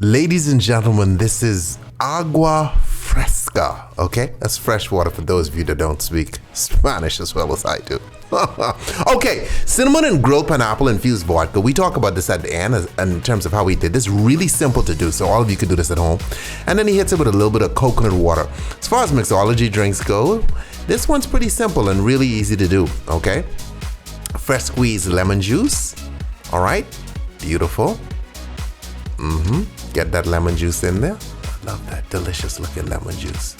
Ladies and gentlemen, this is Agua Fresca, okay? That's fresh water for those of you that don't speak Spanish as well as I do. Okay, cinnamon and grilled pineapple infused vodka. We talk about this at the end in terms of how we did this. Really simple to do, so all of you can do this at home. And then he hits it with a little bit of coconut water. As far as mixology drinks go, this one's pretty simple and really easy to do, okay? Fresh squeezed lemon juice, all right? Beautiful. Get that lemon juice in there. Love that delicious looking lemon juice.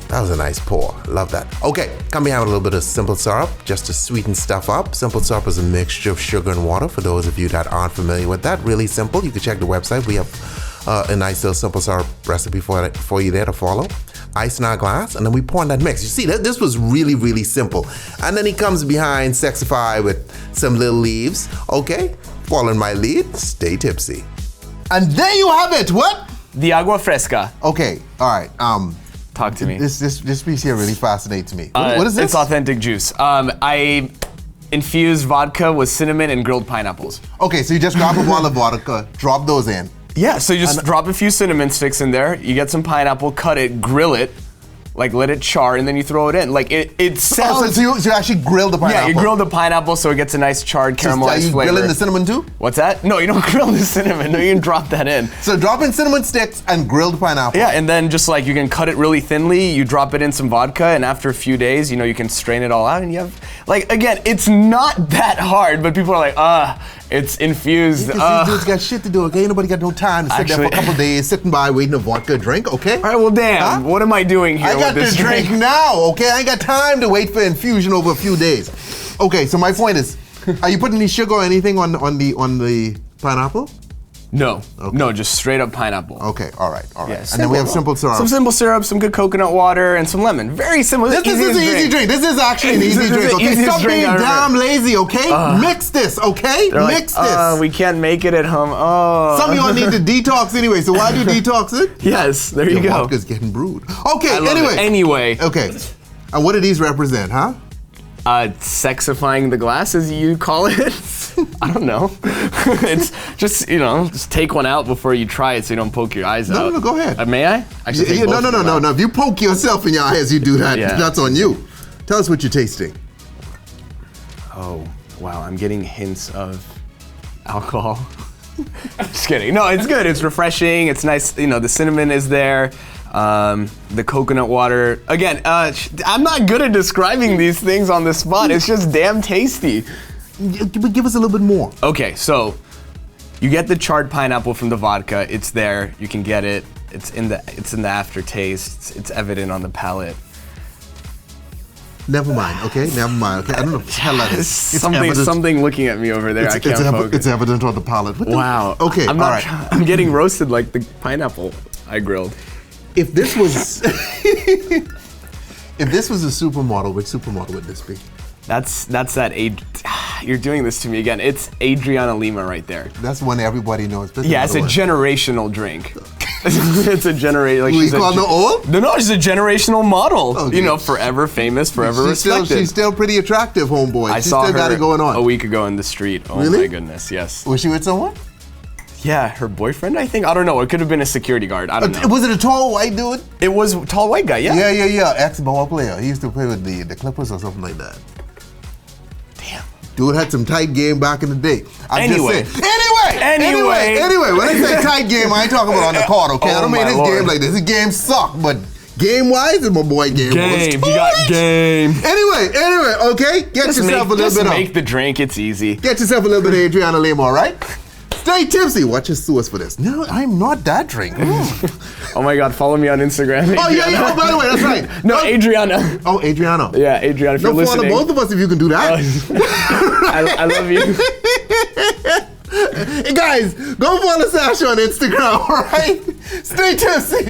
That was a nice pour. Love that. Okay, come behind with a little bit of simple syrup just to sweeten stuff up. Simple syrup is a mixture of sugar and water. For those of you that aren't familiar with that, really simple. You can check the website. We have a nice little simple syrup recipe for you there to follow. Ice in our glass, and then we pour in that mix. You see, this was really, really simple. And then he comes behind, sexify with some little leaves. Okay, following my lead, stay tipsy. And there you have it. What? The Agua Fresca. Okay, all right. Talk to me. This piece here really fascinates me. What is this? It's authentic juice. I infused vodka with cinnamon and grilled pineapples. Okay, so you just grab a bottle of vodka, drop those in. Yeah, so you just drop a few cinnamon sticks in there, you get some pineapple, cut it, grill it, like let it char, and then you throw it in. Like it sounds... So you actually grill the pineapple? Yeah, you grill the pineapple so it gets a nice charred caramelized flavor. Are you grilling the cinnamon too? What's that? No, you don't grill the cinnamon. No, you can drop that in. So drop in cinnamon sticks and grilled pineapple. Yeah, and then just like you can cut it really thinly, you drop it in some vodka, and after a few days, you know, you can strain it all out, and you have... Like, again, it's not that hard, but people are like, it's infused. Because these dudes got shit to do, okay? Ain't nobody got no time to sit there for a couple days, sitting by waiting a vodka drink, okay? All right, well, damn, what am I doing here with this drink? I got the drink now, okay? I ain't got time to wait for infusion over a few days. Okay, so my point is, are you putting any sugar or anything on the pineapple? No, okay. No, just straight up pineapple. Okay, all right. Yeah, and then we have simple syrup. Some simple syrup, some good coconut water, and some lemon. Very simple. This is an easy drink. This is actually an easy drink, okay? Stop being damn lazy, okay? Mix this, okay? Mix this. We can't make it at home. Some of y'all need to detox anyway, so why do you detox it? Yes, there you go. Your vodka's getting brewed. Okay, anyway. Anyway. Okay, and what do these represent, huh? Sexifying the glass, as you call it. I don't know. It's just, just take one out before you try it so you don't poke your eyes out. No, go ahead. May I? No. If you poke yourself in your eye as you do that, that's on you. Tell us what you're tasting. Oh, wow. I'm getting hints of alcohol. Just kidding. No, it's good. It's refreshing. It's nice. The cinnamon is there. The coconut water. Again, I'm not good at describing these things on the spot. It's just damn tasty. Give us a little bit more. Okay, so you get the charred pineapple from the vodka. It's there. You can get it. It's in the aftertaste. It's evident on the palate. Never mind. Okay, never mind. Okay, I don't know what the hell that is. Something looking at me over there. I can't focus. It's evident on the palate. Wow. Okay. All right. I'm getting roasted like the pineapple I grilled. If this was a supermodel, which supermodel would this be? That's that you're doing this to me again. It's Adriana Lima right there. That's one everybody knows. Yeah, it's a generational drink. It's a generation. Like you call her old? No, she's a generational model. Okay. forever famous, forever respected. She's still pretty attractive, homeboy. She still got it going on. A week ago in the street. Oh really? My goodness, yes. Was she with someone? Yeah, her boyfriend, I think. I don't know. It could have been a security guard. I don't know. Was it a tall white dude? It was a tall white guy, yeah. Yeah. Ex-ball player. He used to play with the Clippers or something like that. Damn. Dude had some tight game back in the day. Anyway, when I say tight game, I ain't talking about on the court, okay? I don't mean his game like this. His game sucked, but game-wise, my boy game was he got game. Anyway, okay? Get yourself a little bit of... make the drink, it's easy. Get yourself a little bit of Adriana Lima, all right? Stay tipsy. Watch your source for this. No, I'm not that drink. Oh my God, follow me on Instagram. Adriana. Oh yeah. Oh, by the way, that's right. No, Adriana. Oh, Adriana. Yeah, Adriana. If you're listening. Follow both of us if you can do that. I love you. Hey guys, go follow Sacha on Instagram, all right? Stay tipsy.